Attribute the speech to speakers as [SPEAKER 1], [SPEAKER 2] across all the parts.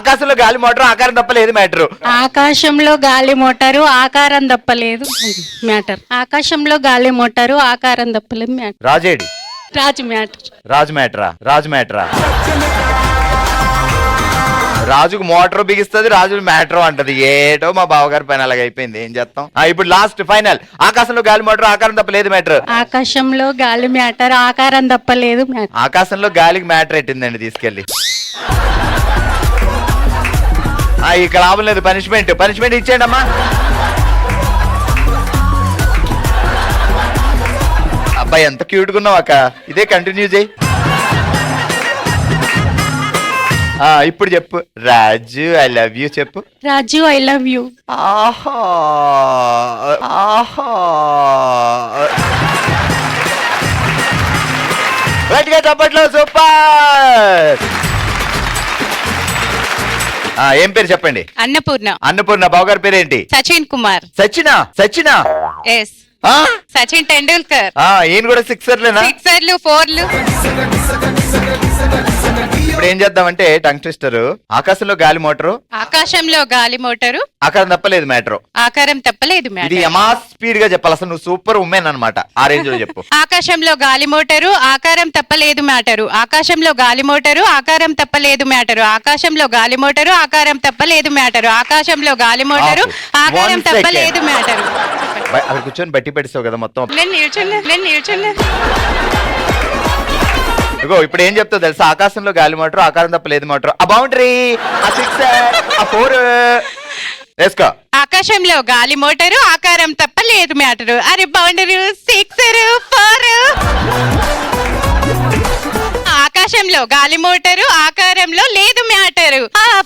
[SPEAKER 1] ఆకాశంలో గాలి మోటారు ఆకారం తప్ప లేదు మ్యాటర్.
[SPEAKER 2] ఆకాశంలో గాలి మోటారు ఆకారం తప్పలేదు మ్యాటర్. ఆకాశంలో గాలి మోటారు ఆకారం తప్పలేదు మ్యాటర్.
[SPEAKER 1] రాజేడి
[SPEAKER 2] రాజు మ్యాటర్.
[SPEAKER 1] రాజు మ్యాటరా? రాజు మ్యాటరా? రాజుకు మోటార్ బిగిస్తుంది, రాజు మ్యాటర్ అంటది. ఏటో మా బావగారి పైన అలాగ అయిపోయింది, ఏం చేస్తాం. ఇప్పుడు లాస్ట్ ఫైనల్. ఆకాశంలో గాలి మోటార్ ఆకారం తప్ప లేదు మ్యాటర్.
[SPEAKER 2] ఆకాశంలో గాలి మ్యాటర్ ఆకారం తప్పలేదు మ్యాటర్.
[SPEAKER 1] ఆకాశంలో గాలికి మ్యాటర్ ఎట్టిందండి తీసుకెళ్ళి. ఇక లాభం లేదు. పనిష్మెంట్ ఇచ్చేయండి అమ్మా. అబ్బాయి ఎంత క్యూట్ గా ఉన్నావు అక్క, ఇదే కంటిన్యూ చేయి. ఇప్పుడు చెప్పు. రాజు ఐ లవ్ యూ చెప్పు.
[SPEAKER 2] రాజు ఐ లవ్ యూ.
[SPEAKER 1] ఆహా ఆహా. గట్టిగా చప్పట్లో. సూపర్. ఏం పేరు చెప్పండి?
[SPEAKER 3] అన్నపూర్ణ.
[SPEAKER 1] అన్నపూర్ణ. బావగారి పేరేంటి?
[SPEAKER 3] సచిన్ కుమార్.
[SPEAKER 1] సచినా?
[SPEAKER 3] ఎస్, సచిన్ టెండూల్కర్.
[SPEAKER 1] ఈయన కూడా సిక్సర్లేనా?
[SPEAKER 3] సిక్సర్లు, ఫోర్లు.
[SPEAKER 1] ఇప్పుడు ఏం చేద్దామంటే టంగ్ ట్విస్టర్. ఆకాశంలో గాలి మోటారు
[SPEAKER 3] ఆకాశంలో గాలి మోటారు
[SPEAKER 1] ఆకారం తప్పలేదు మ్యాటర్.
[SPEAKER 3] ఆకారం తప్పలేదు
[SPEAKER 1] ఇది
[SPEAKER 3] మ్యాటర్.
[SPEAKER 1] యమా స్పీడ్ గా చెప్పాలి. అసలు నువ్వు సూపర్ ఉమెన్ అన్నమాట. ఆ రేంజ్ లో చెప్పు.
[SPEAKER 3] ఆకాశంలో గాలి మోటారు ఆకారం తప్పలేదు మ్యాటరు. ఆకాశంలో గాలి మోటారు ఆకారం తప్పలేదు మ్యాటరు. ఆకాశంలో గాలి మోటారు ఆకారం తప్పలేదు మ్యాటరు. ఆకాశంలో గాలి మోటారు ఆకారం తప్పలేదు మ్యాటరు.
[SPEAKER 1] అక్కడ కూర్చొని బట్టి పెడిస్తావు కదా మొత్తం.
[SPEAKER 3] నేను నిల్చున్నా.
[SPEAKER 1] ఇగో ఇప్పుడు ఏం చెప్తావు తెలుసా? ఆకాశంలో గాలి మోటారు ఆకారం తప్పలేదు మోటారు. ఆ బౌండరీ, ఆ సిక్సర్, ఆ ఫోర్ వేసుకో.
[SPEAKER 3] ఆకాశంలో గాలి మోటారు ఆకారం తప్పలేదు మ్యాటరు. అరే బౌండరీ, సిక్సర్, ఫోర్. ఆకాశంలో గాలి మోటారు ఆకారంలో లేదు మ్యాటరు.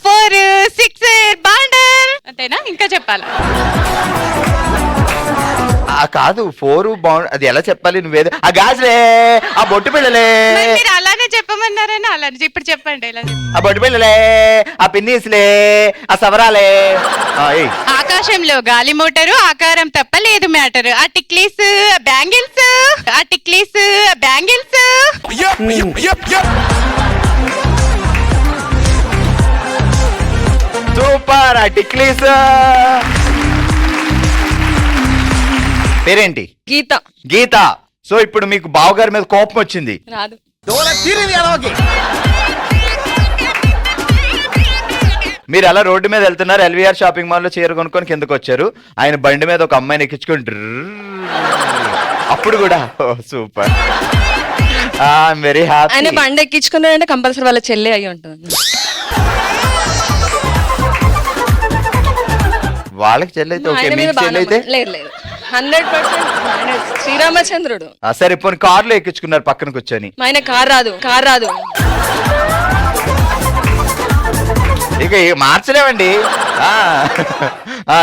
[SPEAKER 3] 4, 6 బౌండర్. అంతేనా? ఇంకా చెప్పాలా?
[SPEAKER 1] కాదు, 4 బౌండ్. అది ఎలా చెప్పాలి? నువ్వేదో ఆ గాజులే, ఆ బొట్టు పిల్లలే.
[SPEAKER 3] మీరు అలానే చెప్పమన్నారని అలానే ఇప్పుడు చెప్పండి.
[SPEAKER 1] ఆ బొట్టు పిల్లలే, ఆ పిన్నీసులే, ఆ సవరాలే.
[SPEAKER 3] ఆకాశంలో గాలి మోటారు ఆకారం తప్పలేదు మ్యాటర్. ఆ టిక్లీస్, బ్యాంగిల్స్. ఆ టిక్లీస్, బ్యాంగిల్స్.
[SPEAKER 1] సూపర్. ఆ టిక్లీస్ పేరేంటి? గీత. సో ఇప్పుడు మీకు బావగారి మీద కోపం వచ్చింది.
[SPEAKER 3] రాదు.
[SPEAKER 1] మీరు అలా రోడ్డు మీద వెళ్తున్నారు, ఎల్వీఆర్ షాపింగ్ మాల్ లో చీర కొనుక్కొని కిందకు వచ్చారు. ఆయన బండి మీద ఒక అమ్మాయిని ఎక్కించుకొని అప్పుడు కూడా సూపర్. Very happy.
[SPEAKER 4] ఆయన బండి ఎక్కించుకున్నాడంటే కంపల్సరీ వాళ్ళ చెల్లి అయి ఉంటుంది.
[SPEAKER 1] వాళ్ళకి చెల్లైతే ఓకే, మీకు చెల్లైతే
[SPEAKER 4] లేదు 100% శ్రీరామచంద్రుడు.
[SPEAKER 1] సరే పోనీ కార్లో ఎక్కించుకున్నారు పక్కన కూర్చొని.
[SPEAKER 4] ఆయన కార్ రాదు.
[SPEAKER 1] ఇక మార్చలేమండి.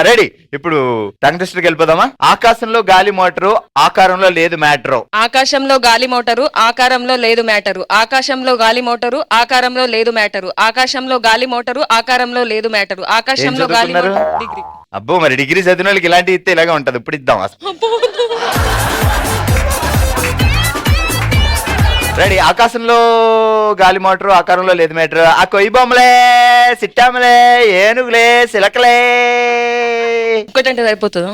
[SPEAKER 1] రెడీ. ఇప్పుడు టంగ్ ట్విస్టర్కి వెళ్ళిపోదామా? ఆకాశంలో గాలి మోటారు ఆకారంలో లేదు మ్యాటర్.
[SPEAKER 4] ఆకాశంలో గాలి మోటారు ఆకారంలో లేదు మ్యాటరు. ఆకాశంలో గాలి మోటారు ఆకారంలో లేదు మ్యాటరు. ఆకాశంలో గాలి మోటారు ఆకారంలో లేదు మ్యాటరు. ఆకాశంలో గాలి డిగ్రీ.
[SPEAKER 1] అబ్బో, మరి డిగ్రీ చదివిన వాళ్ళకి ఇలాంటి ఇస్తే ఇలాగే ఉంటది. ఇప్పుడు ఇద్దాం అసలు. రెడీ. ఆకాశంలో గాలి మోటారు ఆకారంలో లేదు మ్యాటర్. ఆ కొయ్యి బొమ్మలే, సిట్టామలే, ఏనుగులే, సిలకలే.
[SPEAKER 4] ఒక్కటంటే సరిపోతుంది.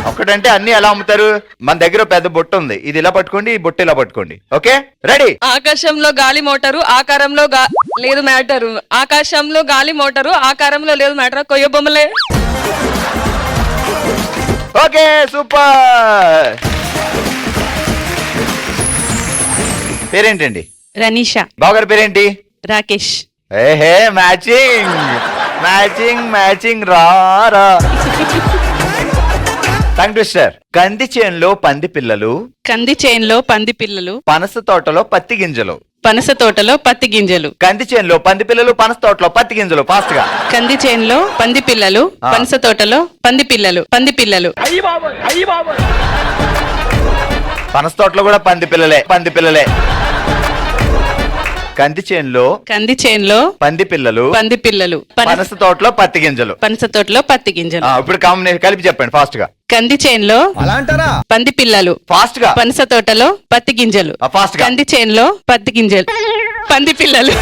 [SPEAKER 1] ఒకటంటే అన్ని ఎలా అమ్ముతారు? మన దగ్గర పెద్ద బొట్టు ఉంది, ఇది ఇలా పట్టుకోండి, ఈ బొట్టు ఇలా పట్టుకోండి. Okay ready.
[SPEAKER 4] ఆకాశంలో గాలి మోటారు ఆకారంలో లేదు మ్యాటరు. ఆకాశంలో గాలి మోటారు ఆకారంలో లేదు మ్యాటర్. కొయ్య బొమ్మలే.
[SPEAKER 1] Okay super. పేరేంటండి?
[SPEAKER 2] రనీషా.
[SPEAKER 1] బావగారి పేరేంటి?
[SPEAKER 2] రాకేష్.
[SPEAKER 1] ఏహే, మ్యాచింగ్ రా. Tongue twister. కంది చేనులో పంది పిల్లలు,
[SPEAKER 2] కంది చేనులో పంది పిల్లలు,
[SPEAKER 1] పనస తోటలో పత్తి గింజలు.
[SPEAKER 2] పనస తోటలో పత్తి గింజలు.
[SPEAKER 1] కంది చేనులో పంది పిల్లలు, పనస తోటలో పత్తి గింజలు. ఫాస్ట్ గా.
[SPEAKER 2] కంది చేనులో పంది పిల్లలు, పనస తోటలో పంది పిల్లలు.
[SPEAKER 1] పనస తోటలో కూడా పంది పిల్లలే. కంది చేనులో
[SPEAKER 3] కంది చేనులో
[SPEAKER 1] పంది పిల్లలు,
[SPEAKER 3] పంది పిల్లలు,
[SPEAKER 1] పనస తోటలో పత్తి గింజలు.
[SPEAKER 3] పనస తోటలో పత్తి గింజలు.
[SPEAKER 1] ఇప్పుడు కాంబినేషన్ కలిపి చెప్పండి ఫాస్ట్ గా.
[SPEAKER 3] కంది చేనులో పంది పిల్లలు,
[SPEAKER 1] ఫాస్ట్ గా,
[SPEAKER 3] పనస తోటలో పత్తి గింజలు.
[SPEAKER 1] ఫాస్ట్ గా.
[SPEAKER 3] కంది చేనులో పత్తి గింజలు, పంది పిల్లలు.